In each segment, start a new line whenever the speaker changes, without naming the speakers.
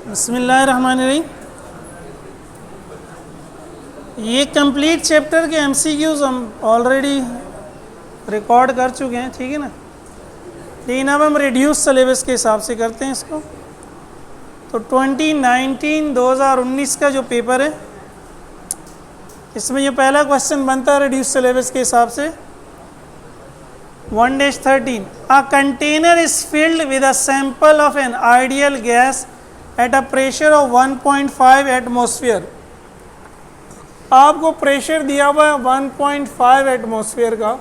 बिस्मिल्लाहिर्रहमानिर्रहीम। ये complete chapter के एमसीक्यूज हम ऑलरेडी रिकॉर्ड कर चुके हैं, ठीक है ना। लेकिन अब हम रिड्यूस सिलेबस के हिसाब से करते हैं इसको। तो 2019 का जो पेपर है, इसमें ये पहला क्वेश्चन बनता है रिड्यूस सिलेबस के हिसाब से 1-13। A container is filled with a sample of an ideal gas at a pressure of 1.5 atmosphere. आपको प्रेशर दिया हुआ है 1.5 एटमॉस्फेयर का।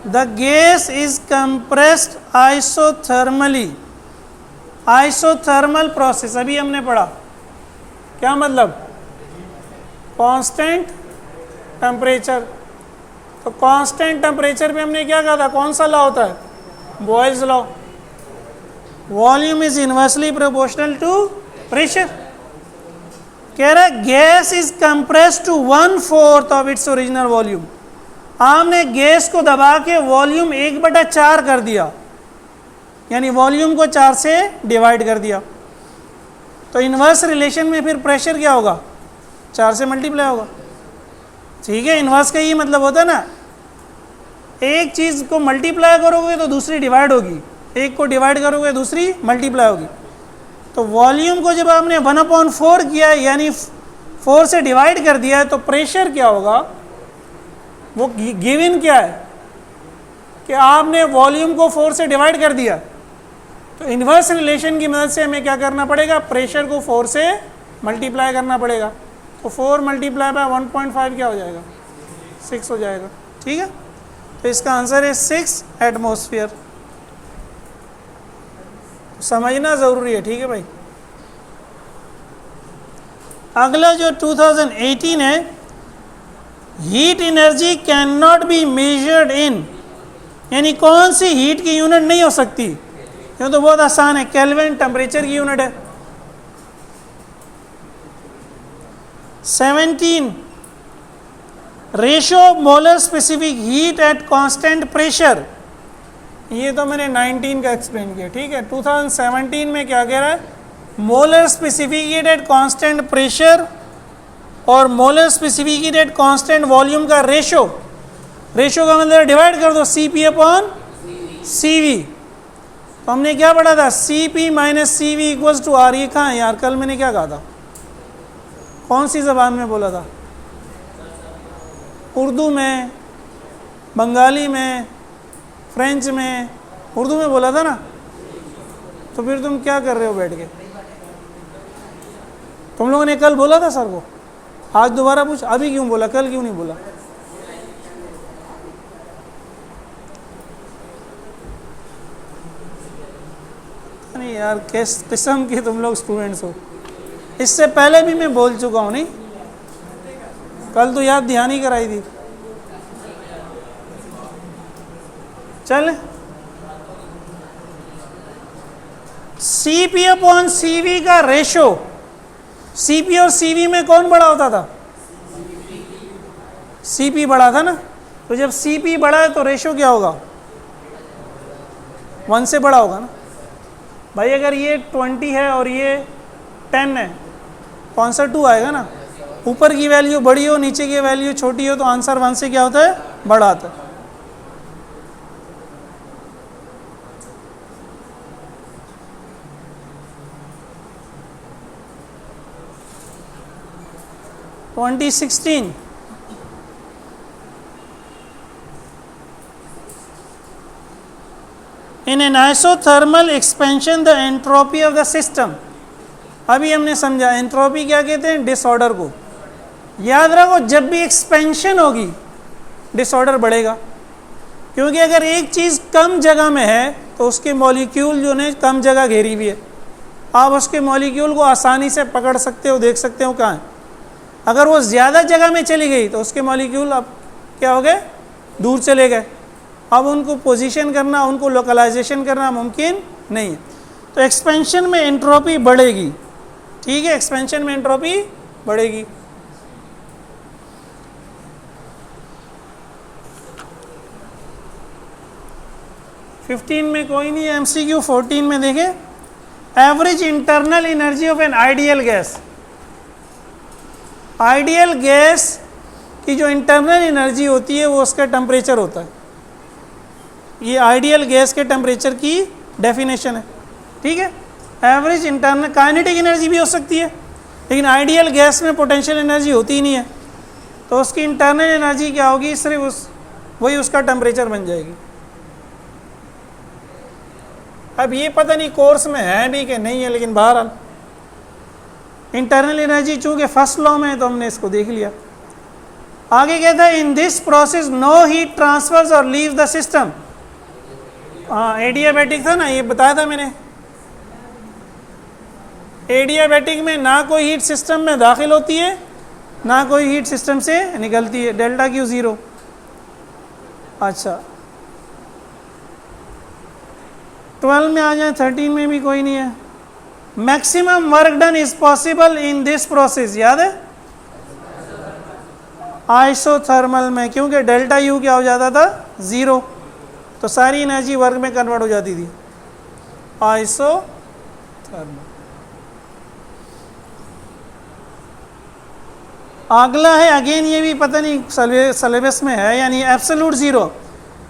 The gas is compressed isothermally. Isothermal process अभी हमने पढ़ा, क्या मतलब? Constant temperature. तो कांस्टेंट टेम्परेचर पे हमने क्या कहा था? कौन सा लॉ होता है? Boyle's law. Volume is inversely proportional to pressure. कह रहा है gas is compressed to 1/4 of its original volume. हमने गैस को दबा के वॉल्यूम 1/4 कर दिया, यानी वॉल्यूम को 4 से डिवाइड कर दिया। तो इन्वर्स रिलेशन में फिर प्रेशर क्या होगा? 4 से मल्टीप्लाई होगा, ठीक है। इन्वर्स का ये मतलब होता है ना, एक चीज़ को मल्टीप्लाई करोगे तो दूसरी डिवाइड होगी, एक को डिवाइड करोगे दूसरी मल्टीप्लाई होगी। तो वॉल्यूम को जब आपने 1/4 किया, यानी 4 से डिवाइड कर दिया है, तो प्रेशर क्या होगा? वो गिवन क्या है कि आपने वॉल्यूम को 4 से डिवाइड कर दिया। तो इन्वर्स रिलेशन की मदद से हमें क्या करना पड़ेगा? प्रेशर को 4 से मल्टीप्लाई करना पड़ेगा। तो 4 मल्टीप्लाई बाय 1.5 क्या हो जाएगा? 6 हो जाएगा, ठीक है। तो इसका आंसर है 6 एटमॉस्फेयर। समझना ज़रूरी है, ठीक है भाई। अगला जो 2018 है, heat energy can not be measured इन, यानी कौन सी हीट की यूनिट नहीं हो सकती? ये तो बहुत आसान है, केल्विन टेम्परेचर की यूनिट है। 17 ratio molar specific heat at constant pressure. ये तो मैंने 19 का एक्सप्लेन किया, ठीक है। 2017 में क्या कह रहा है? Molar specific heat at constant pressure और molar specific heat at constant volume का रेशो। रेशो का मतलब डिवाइड कर दो CP/CV। तो हमने क्या पढ़ा था? CP - CV equals to R। ये कहाँ है यार? कल मैंने क्या कहा था? कौन सी जबान में बोला था? उर्दू में, बंगाली में, फ्रेंच में। उर्दू में बोला था ना। तो फिर तुम क्या कर रहे हो बैठ के? तुम लोगों ने कल बोला था सर को, आज दोबारा पूछ। अभी क्यों बोला, कल क्यों नहीं बोला? नहीं यार, किस किस्म के तुम लोग स्टूडेंट्स हो। इससे पहले भी मैं बोल चुका हूँ, नहीं? कल तो याद ध्यान ही कराई थी। चल, CP/CV का रेशो, CP और CV में कौन बड़ा होता था? CP बड़ा था ना। तो जब CP बड़ा है तो रेशो क्या होगा? 1 से बड़ा होगा ना भाई। अगर ये 20 है और ये 10 है, तो आंसर 2 आएगा ना। ऊपर की वैल्यू बड़ी हो, नीचे की वैल्यू छोटी हो, तो आंसर 1 से क्या होता है? बड़ा आता है। In an isothermal expansion the entropy of the system। अभी हमने समझा एंट्रोपी क्या कहते हैं? डिसऑर्डर को। याद रखो, जब भी एक्सपेंशन होगी डिसऑर्डर बढ़ेगा, क्योंकि अगर एक चीज़ कम जगह में है तो उसके मॉलिक्यूल जो ने कम जगह घेरी हुई है, आप उसके मॉलिक्यूल को आसानी से पकड़ सकते हो, देख सकते हो कहाँ है। अगर वो ज़्यादा जगह में चली गई तो उसके मॉलिक्यूल अब क्या हो गए? दूर चले गए। अब उनको पोजीशन करना, उनको लोकलाइजेशन करना मुमकिन नहीं है। तो एक्सपेंशन में एंट्रोपी बढ़ेगी, ठीक है। एक्सपेंशन में एंट्रोपी बढ़ेगी। 15 में कोई नहीं है, MCQ 14 में देखें, average internal energy of an ideal gas. Ideal gas की जो इंटरनल एनर्जी होती है वो उसका टेम्परेचर होता है। ये आइडियल गैस के टेम्परेचर की डेफिनेशन है, ठीक है। एवरेज इंटरनल काइनेटिक एनर्जी भी हो सकती है, लेकिन आइडियल गैस में पोटेंशियल एनर्जी होती ही नहीं है, तो उसकी इंटरनल एनर्जी क्या होगी, सिर्फ वही उसका टेम्परेचर बन जाएगी। अब ये पता नहीं कोर्स में है भी कि नहीं है, लेकिन बहरहाल इंटरनल एनर्जी चूंकि फर्स्ट लॉ में है तो हमने इसको देख लिया। आगे कहता है in this process no heat transfers or leave the system. हाँ, एडियाबैटिक था ना, ये बताया था मैंने। एडियाबैटिक में ना कोई हीट सिस्टम में दाखिल होती है, ना कोई हीट सिस्टम से निकलती है, डेल्टा क्यू 0। अच्छा 12 में आ जाए, 13 में भी कोई नहीं है। Maximum work done is possible in this process, याद है आइसोथर्मल में, क्योंकि डेल्टा यू क्या हो जाता था 0, तो सारी एनर्जी वर्क में कन्वर्ट हो जाती थी, आइसोथर्मल। अगला है, अगेन ये भी पता नहीं सिलेबस में है यानी एब्सोल्यूट ज़ीरो।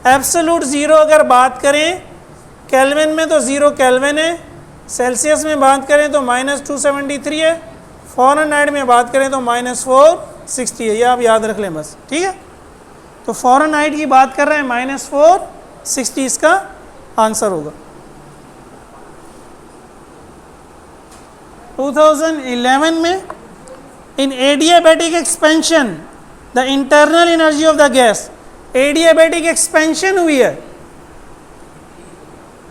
एब्सोल्यूट ज़ीरो अगर बात करें केल्विन में तो 0 केल्विन है, सेल्सियस में बात करें तो -273 है, फ़ारेनहाइट में बात करें तो -460 है। ये आप याद रख लें बस, ठीक है। तो फ़ारेनहाइट की बात कर रहे हैं, -460 इसका आंसर होगा। 2011 में in adiabatic expansion the internal energy of the gas, adiabatic expansion हुई है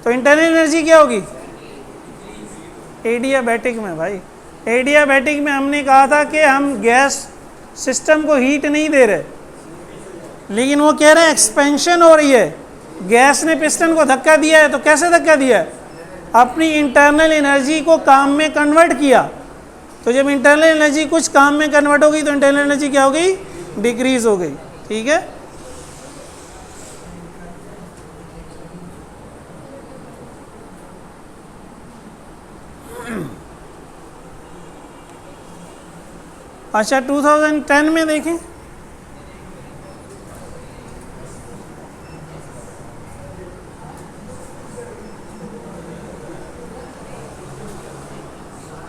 तो इंटरनल एनर्जी क्या होगी एडियाबैटिक में। भाई एडियाबैटिक में हमने कहा था कि हम गैस सिस्टम को हीट नहीं दे रहे, लेकिन वो कह रहे हैं एक्सपेंशन हो रही है, गैस ने पिस्टन को धक्का दिया है। तो कैसे धक्का दिया है, अपनी इंटरनल एनर्जी को काम में कन्वर्ट किया। तो जब इंटरनल एनर्जी कुछ काम में कन्वर्ट होगी तो इंटरनल एनर्जी क्या हो गई, डिक्रीज हो गई, ठीक है। अच्छा 2010 में देखें,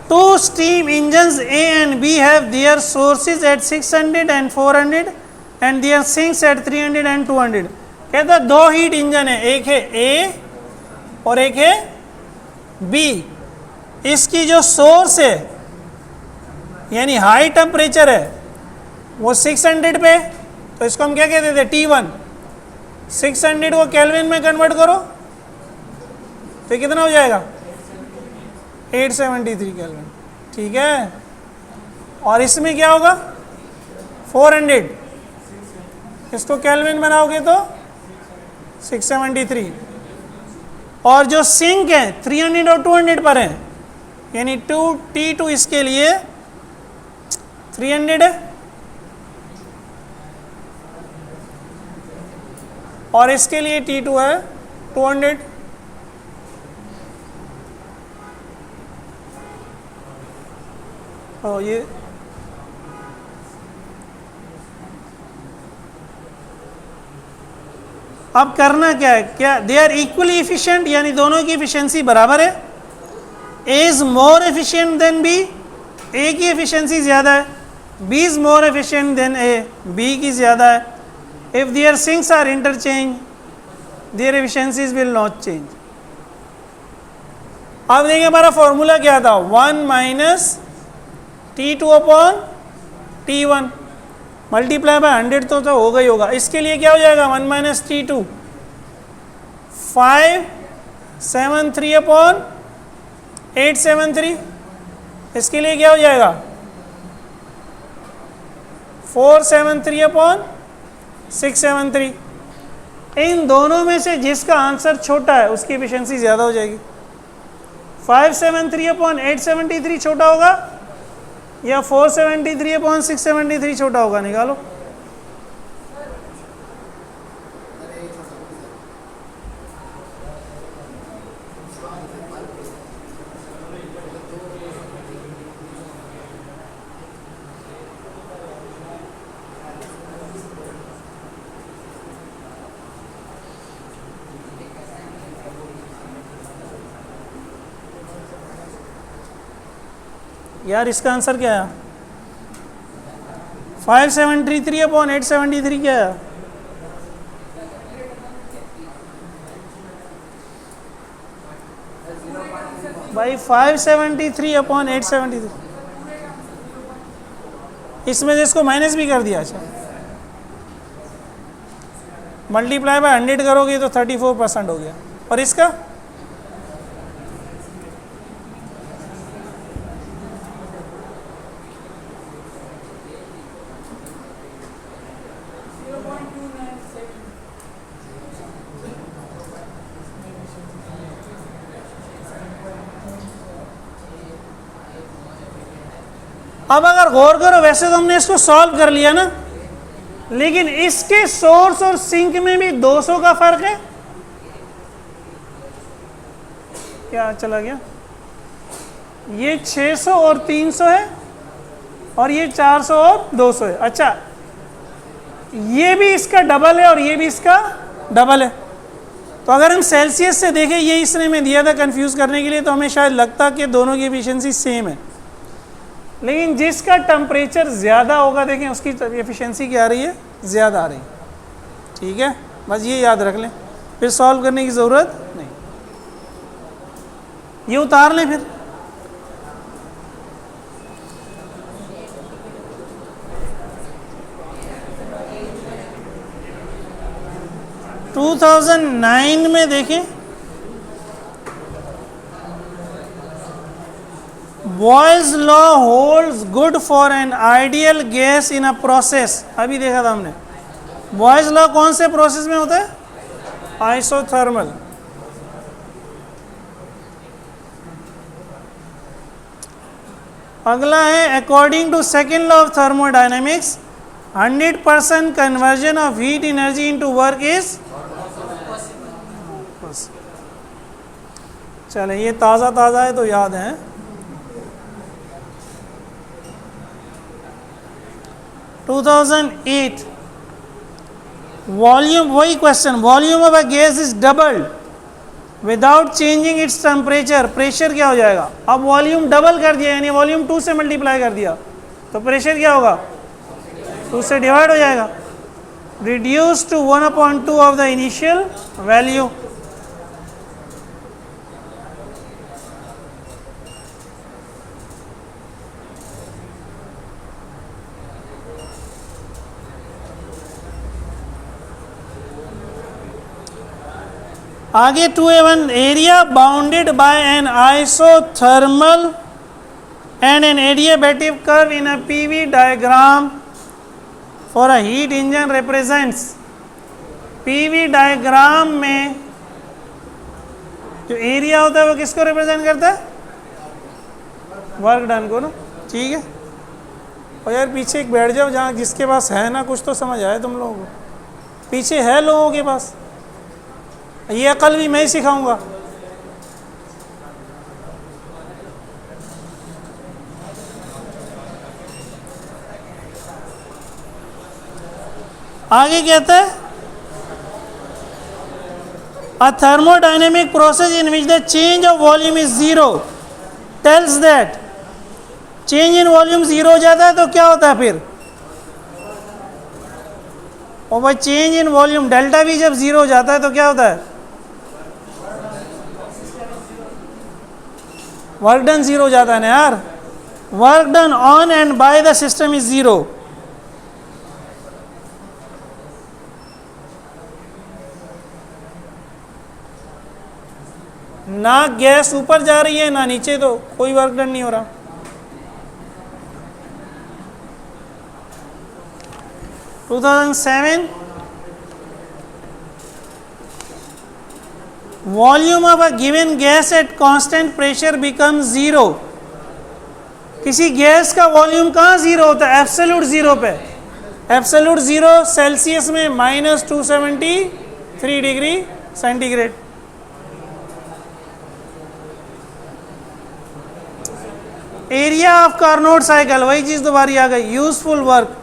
two steam engines A and B have their sources at 600 and 400 and their sinks at 300 and 200। कहता है 2 हीट इंजन है, एक है A और एक है B। इसकी जो सोर्स है यानी हाई टेम्परेचर है वो 600 पे, तो इसको हम क्या कहते थे T1। 600 को केल्विन में कन्वर्ट करो तो कितना हो जाएगा 873 केल्विन, ठीक है। और इसमें क्या होगा 400, इसको केल्विन बनाओगे तो 673। और जो सिंक है 300 और 200 पर है, यानी T2 इसके लिए 300 है और इसके लिए T2 है 200। और ये अब करना क्या है, क्या दे आर इक्वली इफिशिएंट, यानी दोनों की एफिशिएंसी बराबर है। A is more efficient than B, A की एफिशिएंसी ज़्यादा है, B is more efficient than A, B की ज़्यादा है। If their sinks are interchange their efficiencies will not change. अब देखिए हमारा फॉर्मूला क्या था, 1 minus T2 upon T1 multiply by 100 तो होगा ही होगा। इसके लिए क्या हो जाएगा 1 माइनस T2 573 अपॉन 873, इसके लिए क्या हो जाएगा 473 अपॉन 673। इन दोनों में से जिसका आंसर छोटा है उसकी एफिशिएंसी ज़्यादा हो जाएगी। 573 अपॉन 873 छोटा होगा या 473 अपॉन 673 छोटा होगा, निकालो। यार इसका आंसर क्या है? 573 अपॉन 873 क्या है? भाई 573 अपॉन 873, इसमें से इसको माइनस भी कर दिया। अच्छा, मल्टीप्लाई बाय 100 करोगे तो 34% हो गया। और इसका अब अगर गौर करो, वैसे तो हमने इसको सॉल्व कर लिया ना, लेकिन इसके सोर्स और सिंक में भी 200 का फर्क है। क्या चला गया? ये 600 और 300 है, और ये 400 और 200 है। अच्छा, ये भी इसका डबल है और ये भी इसका डबल है। तो अगर हम सेल्सियस से देखें, ये इसने में दिया था कंफ्यूज करने के लिए, तो हमें शायद लगता कि दोनों की एफिशिएंसी सेम है, लेकिन जिसका टेम्परेचर ज़्यादा होगा, देखें उसकी एफिशिएंसी क्या आ रही है? ज़्यादा आ रही है। ठीक है, बस ये याद रख लें, फिर सॉल्व करने की ज़रूरत नहीं। ये उतार लें फिर। टू 2009 में देखें, Boyle's law holds good for an ideal gas in a process. अभी देखा था हमने, बॉयल्स लॉ कौन से प्रोसेस में होता है? आइसोथर्मल। अगला है according to second law of thermodynamics 100% conversion of heat energy into work is. चले, ये ताज़ा ताज़ा है तो याद है। टू 2008 वॉल्यूम, वही question, volume of a gas is doubled without changing its temperature, pressure क्या हो जाएगा? अब वॉल्यूम डबल कर दिया, यानी वॉल्यूम 2 से मल्टीप्लाई कर दिया, तो प्रेशर क्या होगा? 2 से डिवाइड हो जाएगा। Reduce to 1/2 of the initial value. आगे 2A1 area bounded by an isothermal and an adiabatic curve in a PV diagram for a heat engine represents. PV diagram में जो एरिया होता है वो किसको रिप्रेजेंट करता है? वर्क डन को ना। ठीक है, और यार पीछे एक बैठ जाओ, जहाँ जिसके पास है ना कुछ तो समझ आए तुम लोगों को। पीछे है लोगों के पास, ये अकल भी मैं ही सिखाऊंगा। आगे कहता है a thermodynamic process in which the change of volume is zero tells that. Change in volume zero हो जाता है तो क्या होता है फिर? और भाई चेंज इन वॉल्यूम डेल्टा भी जब जीरो हो जाता है तो क्या होता है? वर्क डन जीरो हो जाता है ना यार। Work done on and by the system is zero. ना गैस ऊपर जा रही है ना नीचे, तो कोई वर्क डन नहीं हो रहा। Two 2007 volume of a given gas at constant pressure become zero. किसी गैस का वॉल्यूम कहाँ जीरो होता है? एब्सोल्यूट जीरो पे। एब्सोल्यूट जीरो सेल्सियस में -273 degree centigrade. Area of Carnot cycle, वही चीज दोबारा आ गई। Useful work,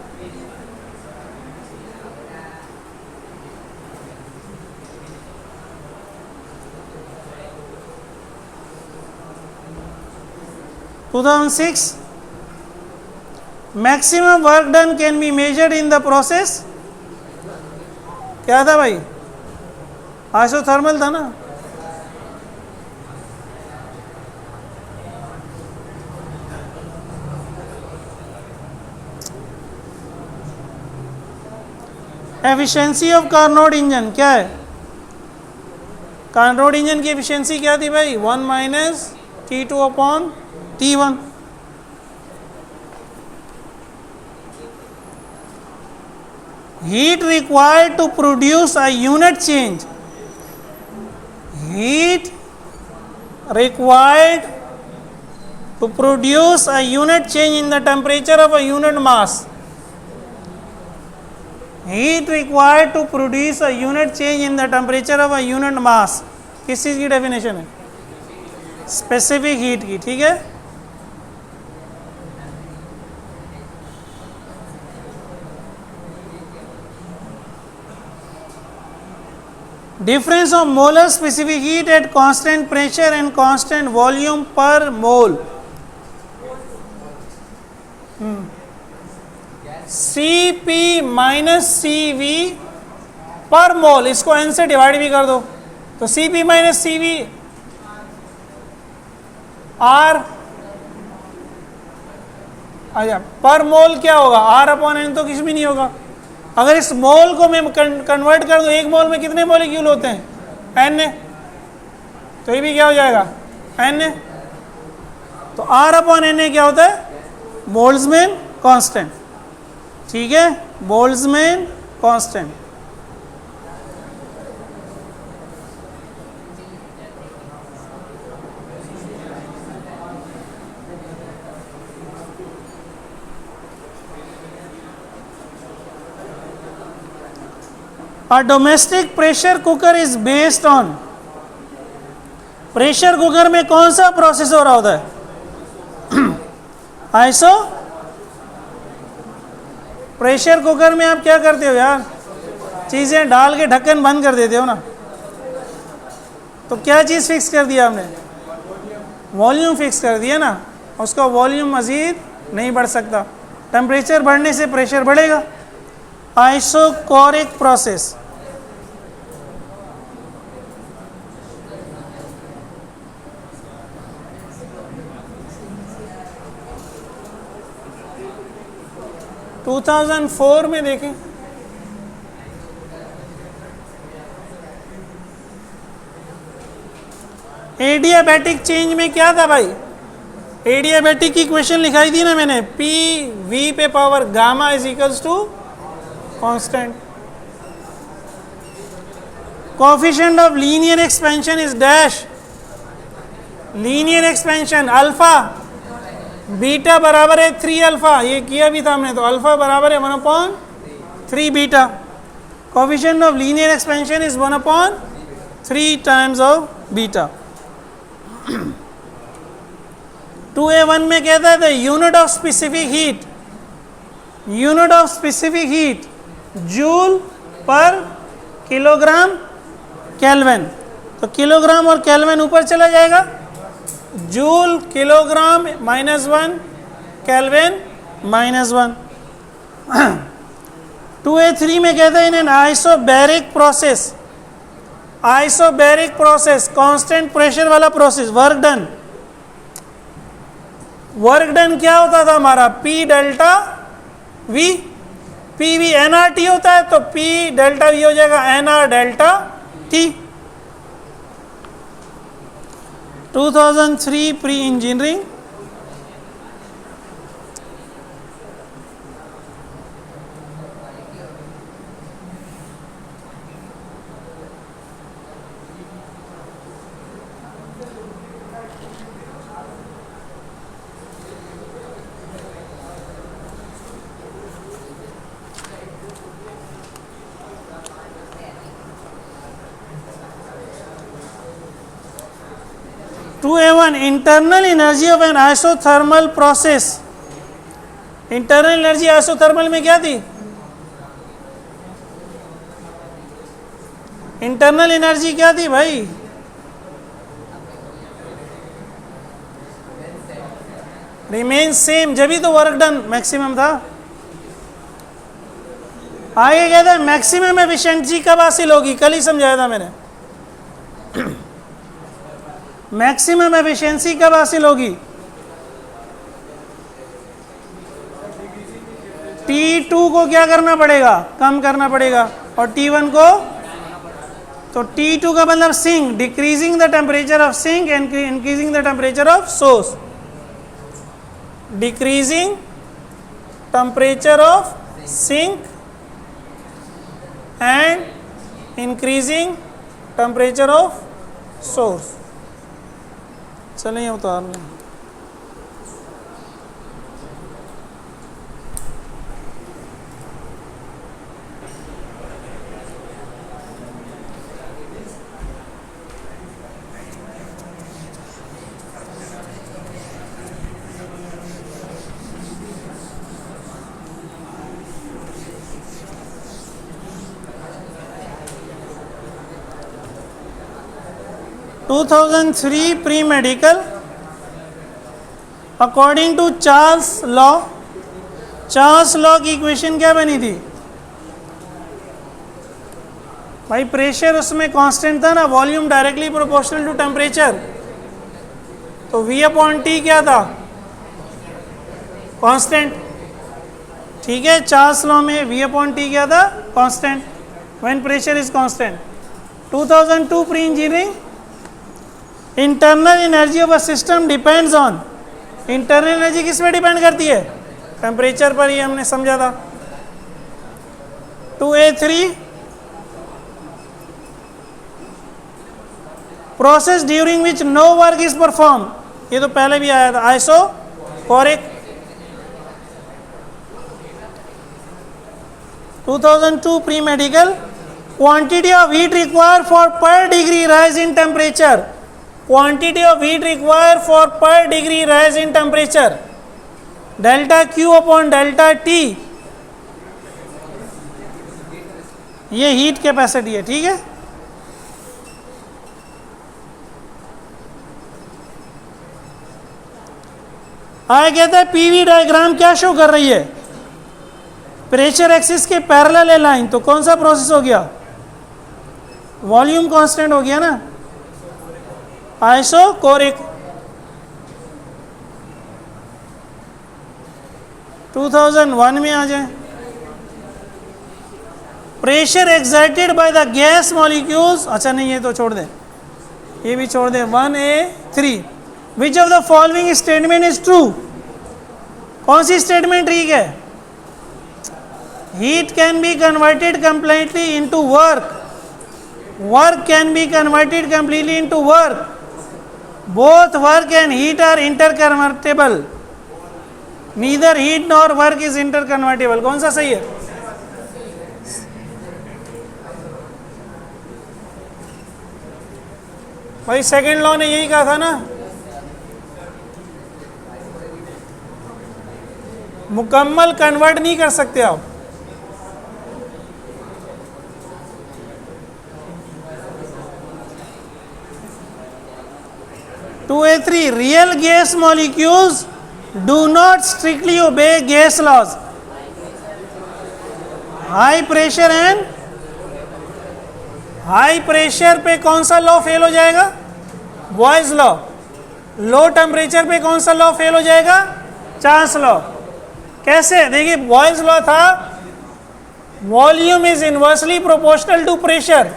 two 2006 maximum work done can be measured in the process, क्या था भाई? आइसोथर्मल था ना। एफिशिएंसी ऑफ कार्नोट इंजन क्या है? कार्नोट इंजन की एफिशिएंसी क्या थी भाई? 1 minus T2 upon T1। Heat required to produce a unit change, heat required to produce a unit change in the temperature of a unit mass, heat required to produce a unit change in the temperature of a unit mass, किस चीज़ की definition है? Specific heat की, ठीक है। Difference of molar specific heat at constant pressure and constant volume per mole, Cp minus CV पर मोल, इसको N से divide भी कर दो तो Cp माइनस CV R, अच्छा पर मोल क्या होगा? R अपॉन N तो कुछ भी नहीं होगा। अगर इस मोल को मैं कन्वर्ट कर दूं, एक मोल में कितने मॉलिक्यूल होते हैं? N, तो ये भी क्या हो जाएगा? N। तो R अपॉन N क्या होता है? बोल्ट्जमैन कांस्टेंट, ठीक है, Boltzmann constant. A domestic pressure cooker is based on, pressure cooker में कौन सा प्रोसेस हो रहा होता है? आइसो। प्रेशर कुकर में आप क्या करते हो यार? चीज़ें डाल के ढक्कन बंद कर देते हो ना। तो क्या चीज़ फिक्स कर दिया आपने? वॉल्यूम फिक्स कर दिया ना। उसका वॉल्यूम मज़ीद नहीं बढ़ सकता, टेम्परेचर बढ़ने से प्रेशर बढ़ेगा। आइसोकोरिक प्रोसेस, टू 2004 में देखें, एडियाबैटिक चेंज में क्या था भाई? एडियाबैटिक की इक्वेशन लिखाई थी ना मैंने, पी वी पे power gamma is equals to constant. Coefficient of linear expansion is dash, linear expansion alpha, beta बराबर है 3 अल्फा, ये किया भी था हमने। तो अल्फा बराबर है 1/3 beta. Coefficient of linear expansion is 1/3 times of beta. 2A1 में कहता है the unit of specific heat, unit of specific heat joule पर किलोग्राम केल्विन। तो किलोग्राम और केल्विन ऊपर चला जाएगा, जूल किलोग्राम -1 केल्विन -1। 2A3 में कहते हैं in isobaric process, isobaric process constant pressure वाला प्रोसेस, वर्क डन, वर्क डन क्या होता था हमारा? P delta V, PV nRT होता है तो P डेल्टा V हो जाएगा nR delta T। 2003 pre engineering, A1 internal energy of N isothermal process. Internal energy isothermal में क्या थी? इंटरनल एनर्जी क्या थी भाई? रिमेन सेम, जब भी तो वर्क डन मैक्सिमम था। आगे कहता है मैक्सिमम एफिशिएंसी कब हासिल होगी, कल ही समझाया था मैंने। मैक्सिमम एफिशिएंसी कब हासिल होगी? T2 को क्या करना पड़ेगा, कम करना पड़ेगा, और T1 को, तो T2 का मतलब sink, decreasing the temperature of sink and increasing the temperature of source. Decreasing temperature of sink and increasing temperature of source. चलिए उतार लें। Two 2003 pre medical, according to Charles law. Charles law की equation क्या बनी थी भाई? Pressure उसमें constant था ना, volume directly proportional to temperature, तो V अपॉन T क्या था? कांस्टेंट। ठीक है, चार्ल्स लॉ में V अपॉन T क्या था? Constant, when pressure is constant. 2002 pre engineering, internal energy of a system depends on, internal energy किस पे डिपेंड करती है? टेम्परेचर पर, ही हमने समझा था। 2A3, process during which no work is perform, ये तो पहले भी आया था, isochoric. 2002 pre medical, quantity of heat required for per degree rise in temperature, quantity of heat required for per degree rise in temperature, delta Q upon delta T, ये heat capacity है। ठीक है, आगे कहता है पीवी डायग्राम क्या show कर रही है? प्रेशर एक्सिस के पैरेलल है लाइन, तो कौन सा प्रोसेस हो गया? वॉल्यूम कांस्टेंट हो गया ना, आइसोकोरिक। 2001 में आ जाए, pressure excited by the gas molecules, अच्छा नहीं ये तो छोड़ दें, ये भी छोड़ दें। 1A3, which of the following statement is true? कौन सी स्टेटमेंट ठीक है? Heat can be converted completely into work, work can be converted completely into work, both work and heat are interconvertible, neither heat nor work is interconvertible। कौन सा सही है? भाई second law ने यही कहा था ना, मुकम्मल कन्वर्ट नहीं कर सकते आप। Two A3, real gas molecules do not strictly obey gas laws, high pressure and high pressure पे कौन सा लॉ फेल हो जाएगा? Boys law. लो टेम्परेचर पे कौन सा लॉ फेल हो जाएगा? Charles law. कैसे? देखिए बॉयज लॉ था volume is inversely proportional to pressure,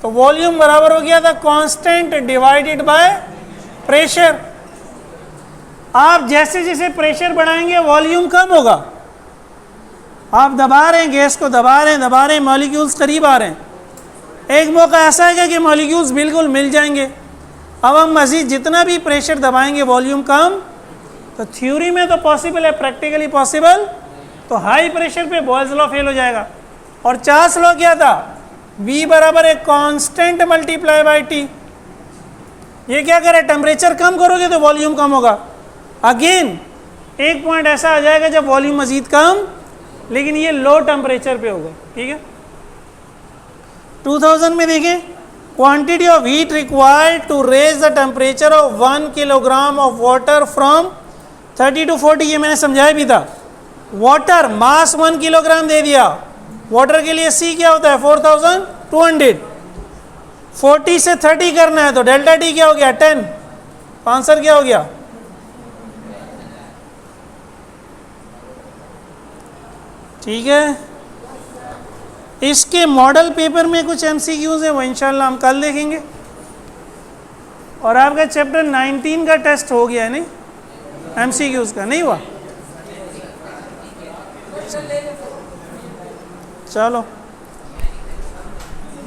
तो वॉल्यूम बराबर हो गया था कांस्टेंट डिवाइडेड बाय प्रेशर। आप जैसे जैसे प्रेशर बढ़ाएंगे वॉल्यूम कम होगा। आप दबा रहे हैं गैस को, दबा रहे हैं, मॉलिक्यूल्स करीब आ रहे हैं। एक मौका ऐसा है कि मॉलिक्यूल्स बिल्कुल मिल जाएंगे। अब हम मज़ीद जितना भी प्रेशर दबाएंगे वॉल्यूम कम, तो थ्योरी में तो पॉसिबल है, प्रैक्टिकली पॉसिबल, तो हाई प्रेशर पे बॉयल्स लॉ फेल हो जाएगा। और चार्ल्स लॉ क्या था? V बराबर है कांस्टेंट मल्टीप्लाई बाय T। ये क्या करे? टेम्परेचर कम करोगे तो वॉल्यूम कम होगा। अगेन एक पॉइंट ऐसा आ जाएगा जब वॉल्यूम मजीद कम, लेकिन ये लो टेम्परेचर पे होगा। ठीक है, 2000 में देखें, quantity of heat required to raise the temperature of 1 kilogram of water from 30 to 40 ये मैंने समझाया भी था। वाटर मास 1 किलोग्राम दे दिया, वाटर के लिए सी क्या होता है 4200। 40 से 30 करना है तो डेल्टा टी क्या हो गया 10। आंसर क्या हो गया? ठीक है, इसके मॉडल पेपर में कुछ एमसीक्यूज है, वो इंशाल्लाह हम कल देखेंगे। और आपका चैप्टर 19 का टेस्ट हो गया है नहीं, एमसीक्यूज का नहीं हुआ? चलो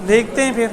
देखते हैं फिर।